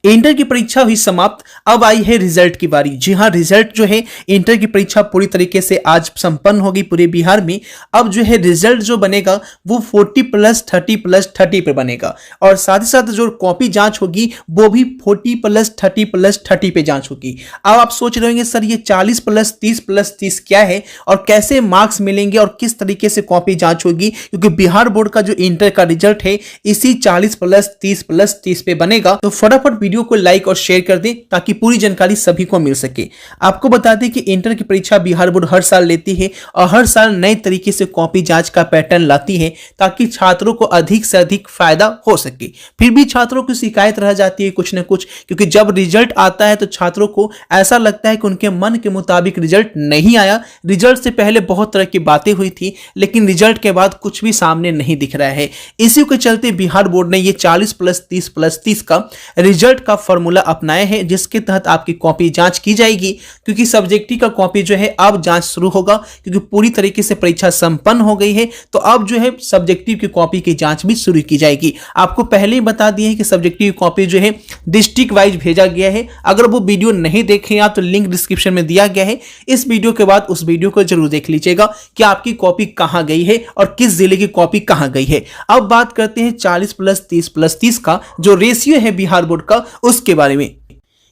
Inter की परीक्षा हुई समाप्त। अब आई है रिजल्ट की बारी। जी हाँ, रिजल्ट जो है इंटर की परीक्षा पूरी तरीके से आज संपन्न होगी पूरे बिहार में। अब जो है रिजल्ट जो बनेगा वो 40+30+30 पे बनेगा और साथ ही साथ जो कॉपी जांच होगी वो भी 40+30+30 पे जांच होगी। अब आप सोच रहे होंगे सर ये 40+30+30 क्या है और कैसे मार्क्स मिलेंगे और किस तरीके से कॉपी जांच होगी, क्योंकि बिहार बोर्ड का जो इंटर का रिजल्ट है इसी 40+30+30 पे बनेगा। तो फटाफट वीडियो को लाइक और शेयर कर दें ताकि पूरी जानकारी सभी को मिल सके। आपको बता दें कि इंटर की परीक्षा बिहार बोर्ड हर साल लेती है और हर साल नए तरीके से कॉपी जांच का पैटर्न लाती है ताकि छात्रों को अधिक से अधिक फायदा हो सके। फिर भी छात्रों की शिकायत रह जाती है कुछ न कुछ, क्योंकि जब रिजल्ट आता है तो छात्रों को ऐसा लगता है कि उनके मन के मुताबिक रिजल्ट नहीं आया। रिजल्ट से पहले बहुत तरह की बातें हुई थी लेकिन रिजल्ट के बाद कुछ भी सामने नहीं दिख रहा है। इसी के चलते बिहार बोर्ड ने ये 40+30+30 का रिजल्ट का फॉर्मूला अपनाया है, जिसके तहत आपकी कॉपी जांच की जाएगी। क्योंकि सब्जेक्टिव का कॉपी जो है अब जांच शुरू होगा, क्योंकि पूरी तरीके से परीक्षा संपन्न हो गई है तो अब जो है सब्जेक्टिव की कॉपी की जांच भी शुरू की जाएगी। आपको पहले ही बता दिए कि सब्जेक्टिव कॉपी जो है डिस्ट्रिक्ट वाइज भेजा गया है। अगर वो वीडियो नहीं देखे आप तो लिंक डिस्क्रिप्शन में दिया गया है। इस वीडियो के बाद उस वीडियो को जरूर देख लीजिएगा कि आपकी कॉपी कहां गई है और किस जिले की कॉपी कहां गई है। अब बात करते हैं 40+30+30 का जो रेशियो है बिहार बोर्ड का, उसके बारे में।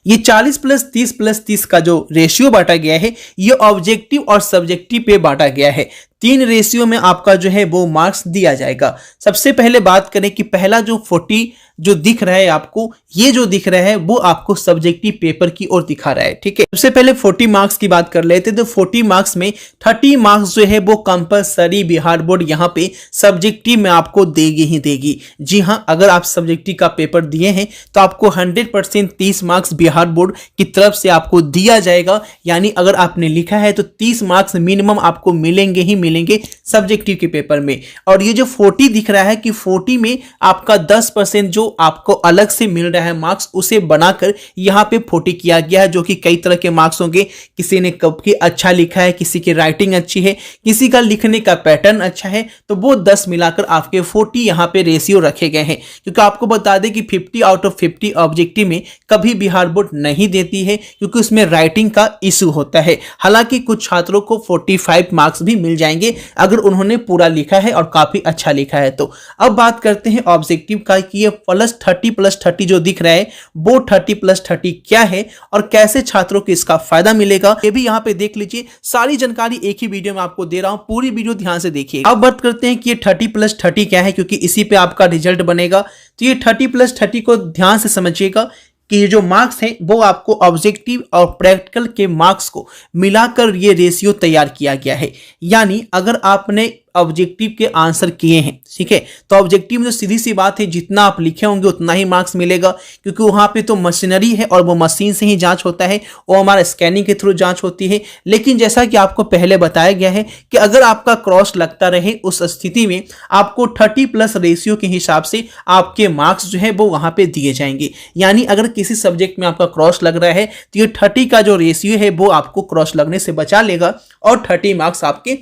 ये 40+30+30 का जो रेशियो बांटा गया है ये ऑब्जेक्टिव और सब्जेक्टिव पे बांटा गया है। 3 रेशियो में आपका जो है वो मार्क्स दिया जाएगा। सबसे पहले बात करें कि पहला जो 40 जो दिख रहा है आपको, ये जो दिख रहा है वो आपको सब्जेक्टिव पेपर की ओर दिखा रहा है। ठीक है, सबसे पहले 40 मार्क्स की बात कर लेते हैं। तो 40 मार्क्स में 30 मार्क्स जो है वो कंपलसरी बिहार बोर्ड यहाँ पे सब्जेक्टिव में आपको देगी ही देगी। जी हाँ, अगर आप सब्जेक्टिव का पेपर दिए हैं तो आपको 100% 30 मार्क्स बिहार बोर्ड की तरफ से आपको दिया जाएगा। यानी अगर आपने लिखा है तो 30 मार्क्स मिनिमम आपको मिलेंगे ही मिलेंगे सब्जेक्टिव के पेपर में। और ये जो 40 दिख रहा है कि 40 में आपका 10% जो आपको अलग से मिल रहा है मार्क्स, उसे बनाकर यहां पे 40 किया गया है, जो कि कई तरह के मार्क्स होंगे। किसी ने कब की अच्छा लिखा है, किसी की राइटिंग अच्छी है, किसी का लिखने का पैटर्न अच्छा है, तो वो 10 मिलाकर आपके 40 यहां पे रेशियो रखे गए हैं। क्योंकि आपको बता दें कि 50 आउट ऑफ 50 ऑब्जेक्टिव में कभी बिहार बोर्ड नहीं देती है, क्योंकि उसमें राइटिंग का इशू होता है। हालांकि कुछ छात्रों को 45 मार्क्स भी मिल जाएंगे अगर उन्होंने पूरा लिखा है और काफी अच्छा लिखा है तो। अब बात करते हैं ऑब्जेक्टिव का कि ये +30+30 जो दिख रहा है वो 30+30 क्या है और कैसे छात्रों को इसका फायदा मिलेगा, ये भी यहां पे देख लीजिए। सारी जानकारी एक ही वीडियो में आपको दे रहा हूं, पूरी वीडियो ध्यान से देखिए। अब बात करते हैं कि ये 30+30 क्या है, क्योंकि इसी पे आपका रिजल्ट बनेगा। तो ये 30+30 को ध्यान से समझिएगा कि ये जो मार्क्स हैं वो आपको ऑब्जेक्टिव और प्रैक्टिकल के मार्क्स को मिलाकर ये रेशियो तैयार किया गया है। यानी अगर आपने ऑब्जेक्टिव के आंसर किए हैं, ठीक है, तो ऑब्जेक्टिव में तो सीधी सी बात है जितना आप लिखे होंगे उतना ही मार्क्स मिलेगा, क्योंकि वहां पे तो मशीनरी है और वो मशीन से ही जांच होता है, वो हमारा स्कैनिंग के थ्रू जांच होती है। लेकिन जैसा कि आपको पहले बताया गया है कि अगर आपका क्रॉस लगता रहे उस स्थिति में आपको 30+ रेशियो के हिसाब से आपके मार्क्स जो है वो वहां पे दिए जाएंगे। यानी अगर किसी सब्जेक्ट में आपका क्रॉस लग रहा है तो ये 30 का जो रेशियो है वो आपको क्रॉस लगने से बचा लेगा और 30 मार्क्स आपके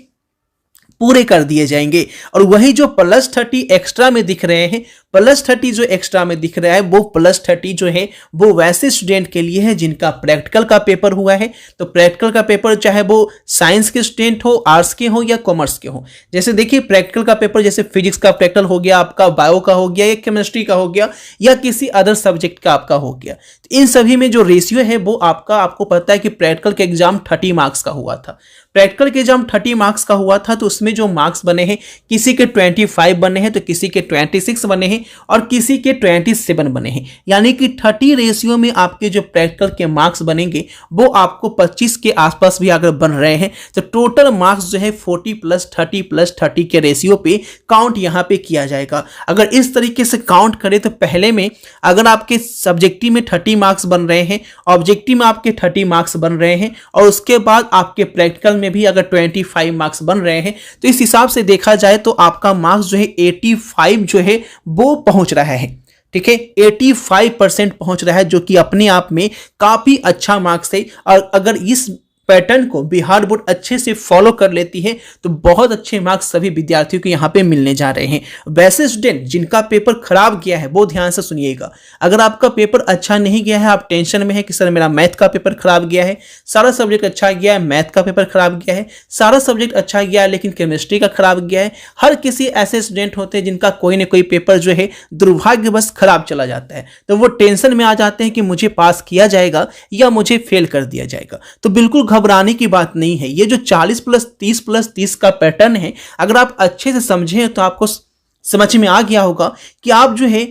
पूरे कर दिए जाएंगे। और वही जो +30 एक्स्ट्रा में दिख रहे हैं, +30 जो एक्स्ट्रा में दिख रहा है वो +30 जो है वो वैसे स्टूडेंट के लिए है जिनका प्रैक्टिकल का पेपर हुआ है। तो प्रैक्टिकल का पेपर चाहे वो साइंस के स्टूडेंट हो, आर्ट्स के हो या कॉमर्स के हो। जैसे देखिए प्रैक्टिकल का पेपर जैसे फिजिक्स का प्रैक्टिकल हो गया, आपका बायो का हो गया या केमिस्ट्री का हो गया या किसी अदर सब्जेक्ट का आपका हो गया। तो इन सभी में जो रेशियो है वो आपको पता है कि प्रैक्टिकल का एग्जाम 30 मार्क्स का हुआ था। प्रैक्टिकल के एग्जाम 30 मार्क्स का हुआ था तो उसमें जो मार्क्स बने हैं किसी के 25 बने हैं, तो किसी के 26 बने हैं और किसी के 27 बने हैं। यानी कि 30 रेशियो में आपके जो प्रैक्टिकल के मार्क्स बनेंगे वो आपको 25 के आसपास भी अगर बन रहे हैं तो टोटल मार्क्स जो है 40+30+30 के रेशियो पे काउंट यहाँ पे किया जाएगा। अगर इस तरीके से काउंट करें तो पहले में अगर आपके सब्जेक्टिव में 30 मार्क्स बन रहे हैं, ऑब्जेक्टिव में आपके 30 मार्क्स बन रहे हैं और उसके बाद आपके प्रैक्टिकल में भी अगर 25 मार्क्स बन रहे हैं, तो इस हिसाब से देखा जाए तो आपका मार्क्स जो है 85 जो है वो पहुंच रहा है। ठीक है, 85% पहुंच रहा है, जो कि अपने आप में काफी अच्छा मार्क्स है। और अगर इस पैटर्न को बिहार बोर्ड अच्छे से फॉलो कर लेती है तो बहुत अच्छे मार्क्स सभी विद्यार्थियों को यहाँ पे मिलने जा रहे हैं। वैसे स्टूडेंट जिनका पेपर खराब गया है वो ध्यान से सुनिएगा। अगर आपका पेपर अच्छा नहीं गया है, आप टेंशन में है कि सर मेरा मैथ का पेपर खराब गया है, सारा सब्जेक्ट अच्छा गया है, मैथ का पेपर खराब गया है, सारा सब्जेक्ट अच्छा गया है लेकिन केमिस्ट्री का खराब गया है। हर किसी ऐसे स्टूडेंट होते हैं जिनका कोई ना कोई पेपर जो है दुर्भाग्यवश खराब चला जाता है, तो वो टेंशन में आ जाते हैं कि मुझे पास किया जाएगा या मुझे फेल कर दिया जाएगा। तो बिल्कुल घबराने की बात नहीं है। ये जो 40+30+30 का पैटर्न है, अगर आप अच्छे से समझें तो आपको समझ में आ गया होगा कि आप जो है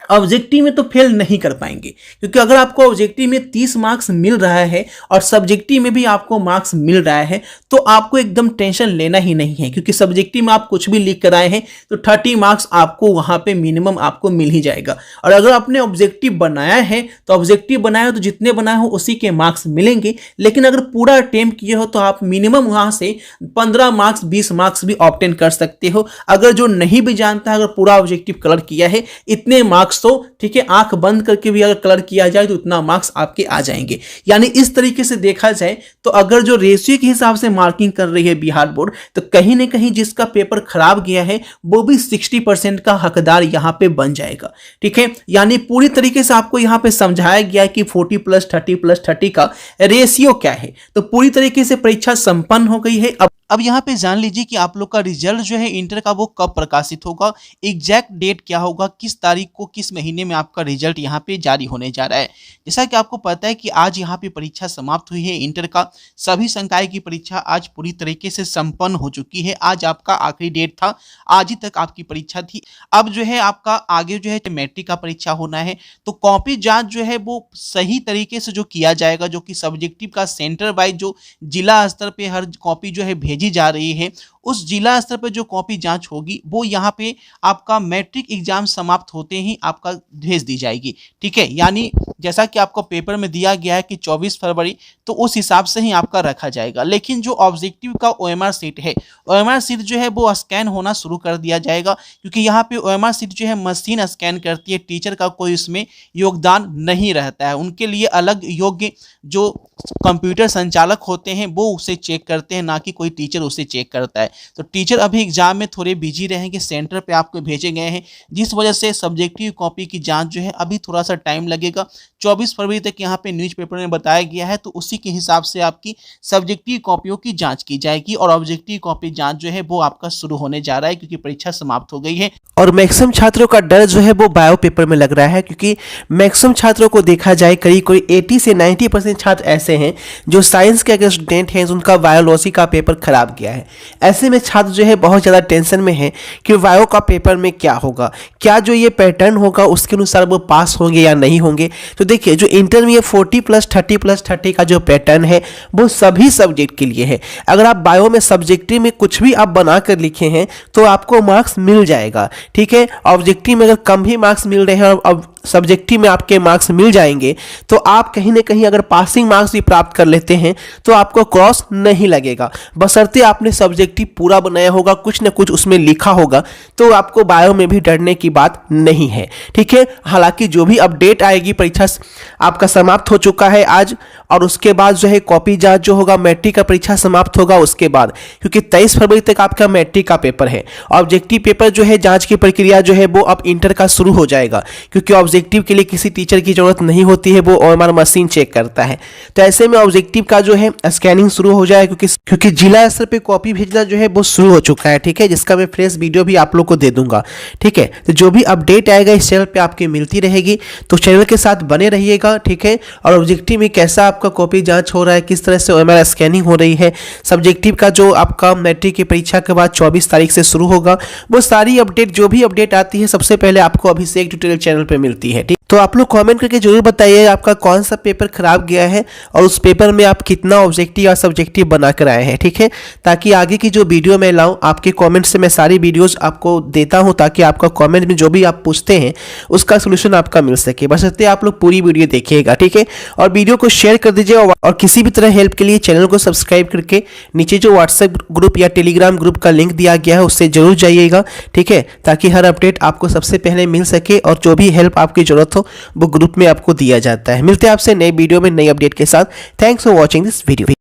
ऑब्जेक्टिव में तो फेल नहीं कर पाएंगे, क्योंकि अगर आपको ऑब्जेक्टिव में 30 मार्क्स मिल रहा है और सब्जेक्टिव में भी आपको मार्क्स मिल रहा है तो आपको एकदम टेंशन लेना ही नहीं है, क्योंकि सब्जेक्टिव में आप कुछ भी लिख कर आए हैं तो 30 मार्क्स आपको वहां पे मिनिमम आपको मिल ही जाएगा। और अगर आपने ऑब्जेक्टिव बनाया है तो ऑब्जेक्टिव बनाया हो तो जितने बनाए हो उसी के मार्क्स मिलेंगे, लेकिन अगर पूरा अटेम्प्ट किए हो तो आप मिनिमम वहां से 15 मार्क्स 20 मार्क्स भी ऑब्टेन कर सकते हो। अगर जो नहीं भी जानता है, अगर पूरा ऑब्जेक्टिव कलर किया है इतने मार्क्स तो ठीक है, आंख बंद करके भी अगर कलर किया जाए तो इतना मार्क्स आपके आ जाएंगे। यानी इस तरीके से देखा जाए तो अगर जो रेशियो के हिसाब से मार्किंग कर रही है बिहार बोर्ड, तो कहीं ना कहीं जिसका पेपर खराब गया है वो भी 60% का हकदार यहां पे बन जाएगा। ठीक है, यानी पूरी तरीके से आपको यहां पे समझाया गया कि 40+30+30 का रेशियो क्या है। तो पूरी तरीके से परीक्षा संपन्न हो गई है। अब यहाँ पे जान लीजिए कि आप लोग का रिजल्ट जो है इंटर का वो कब प्रकाशित होगा, एग्जैक्ट डेट क्या होगा, किस तारीख को किस महीने में आपका रिजल्ट यहाँ पे जारी होने जा रहा है। जैसा कि आपको पता है कि आज यहाँ पे परीक्षा समाप्त हुई है। इंटर का सभी संकाय की परीक्षा आज पूरी तरीके से संपन्न हो चुकी है। आज आपका आखिरी डेट था, आज ही तक आपकी परीक्षा थी। अब जो है आपका आगे जो है मैट्रिक का परीक्षा होना है, तो कॉपी जाँच जो है वो सही तरीके से जो किया जाएगा, जो कि सब्जेक्टिव का सेंटर वाइज जो जिला स्तर पे हर कॉपी जो है भेजी जा रही है, उस जिला स्तर पर जो कॉपी जांच होगी वो यहाँ पे आपका मैट्रिक एग्जाम समाप्त होते ही आपका भेज दी जाएगी। ठीक है, यानी जैसा कि आपको पेपर में दिया गया है कि 24 फरवरी, तो उस हिसाब से ही आपका रखा जाएगा। लेकिन जो ऑब्जेक्टिव का OMR सीट है, OMR सीट जो है वो स्कैन होना शुरू कर दिया जाएगा, क्योंकि यहाँ पे OMR सीट जो है मशीन स्कैन करती है, टीचर का कोई उसमें योगदान नहीं रहता है। उनके लिए अलग योग्य जो कंप्यूटर संचालक होते हैं वो उसे चेक करते हैं, ना कि कोई टीचर उसे चेक करता है। तो टीचर अभी एग्जाम में थोड़े बिजी रहेंगे, सेंटर पे आपको भेजे गए हैं, जिस वजह से सब्जेक्टिव कॉपी की जांच जो है अभी थोड़ा सा टाइम लगेगा। 24 फरवरी तक यहाँ पे न्यूज़पेपर में बताया गया है, तो उसी के हिसाब से आपकी सब्जेक्टिव कॉपियों की जांच की जाएगी और ऑब्जेक्टिव कॉपी जांच जो है वो आपका शुरू होने जा रहा है, क्योंकि परीक्षा समाप्त हो गई है। और मैक्सिमम छात्रों का डर जो है वो बायो पेपर में लग रहा है, क्योंकि मैक्सिमम छात्रों को देखा जाए करीब 80 से 90% छात्र ऐसे हैं जो साइंस के अगर स्टूडेंट हैं, उनका बायोलॉजी का पेपर खराब गया है। ऐसे में छात्र जो है बहुत ज़्यादा टेंशन में है कि बायो का पेपर में क्या होगा, क्या जो ये पैटर्न होगा उसके अनुसार वो पास होंगे या नहीं होंगे। तो देखिए, जो इंटर में 40+30+30 का जो पैटर्न है वो सभी सब्जेक्ट के लिए है। अगर आप बायो में सब्जेक्टिव में कुछ भी आप बना कर लिखे हैं तो आपको मार्क्स मिल जाएगा। ठीक है, ऑब्जेक्टिव में अगर कम भी मार्क्स मिल रहे हैं और सब्जेक्टिव में आपके मार्क्स मिल जाएंगे तो आप कहीं ना कहीं अगर पासिंग मार्क्स भी प्राप्त कर लेते हैं तो आपको क्रॉस नहीं लगेगा, बशर्ते आपने सब्जेक्टिव पूरा बनाया होगा, कुछ ना कुछ उसमें लिखा होगा, तो आपको बायो में भी डरने की बात नहीं है। ठीक है, हालांकि जो भी अपडेट आएगी, परीक्षा आपका समाप्त हो चुका है आज, और उसके बाद जो है कॉपी जांच जो होगा, मैट्रिक का परीक्षा समाप्त होगा उसके बाद, क्योंकि 23 फरवरी तक आपका मैट्रिक का पेपर है। ऑब्जेक्टिव पेपर जो है जांच की प्रक्रिया जो है वो अब इंटर का शुरू हो जाएगा, क्योंकि ऑब्जेक्टिव के लिए किसी टीचर की जरूरत नहीं होती है, वो OMR मशीन चेक करता है। तो ऐसे में ऑब्जेक्टिव का जो है स्कैनिंग शुरू हो जाए, क्योंकि जिला स्तर पे कॉपी भेजना जो है वो शुरू हो चुका है। ठीक है, जिसका मैं फ्रेश वीडियो भी आप लोग को दे दूंगा। ठीक है, तो जो भी अपडेट आएगा इस चैनल पे आपकी मिलती रहेगी, तो चैनल के साथ बने रहिएगा। ठीक है, और ऑब्जेक्टिव में कैसा आपका कॉपी जांच हो रहा है, किस तरह से OMR स्कैनिंग हो रही है, सब्जेक्टिव का जो आपका मैट्रिक की परीक्षा के बाद 24 तारीख से शुरू होगा, वो सारी अपडेट जो भी अपडेट आती है सबसे पहले आपको अभिषेक ट्यूटोरियल चैनल पे मिलती है। तो आप लोग कमेंट करके जरूर बताइए आपका कौन सा पेपर खराब गया है और उस पेपर में आप कितना ऑब्जेक्टिव या सब्जेक्टिव बना कर आए हैं। ठीक है, ताकि आगे की जो वीडियो मैं लाऊं, आपके कमेंट से मैं सारी वीडियोस आपको देता हूं, ताकि आपका कमेंट में जो भी आप पूछते हैं उसका सोल्यूशन आपका मिल सके। बस इसलिए आप लोग पूरी वीडियो देखिएगा। ठीक है, और वीडियो को शेयर कर दीजिए, और किसी भी तरह हेल्प के लिए चैनल को सब्सक्राइब करके नीचे जो व्हाट्सएप ग्रुप या टेलीग्राम ग्रुप का लिंक दिया गया है उससे जरूर जाइएगा। ठीक है, ताकि हर अपडेट आपको सबसे पहले मिल सके, और जो भी हेल्प आपकी जरूरत हो वो ग्रुप में आपको दिया जाता है। मिलते हैं आपसे नए वीडियो में नई अपडेट के साथ। Thanks for watching this video.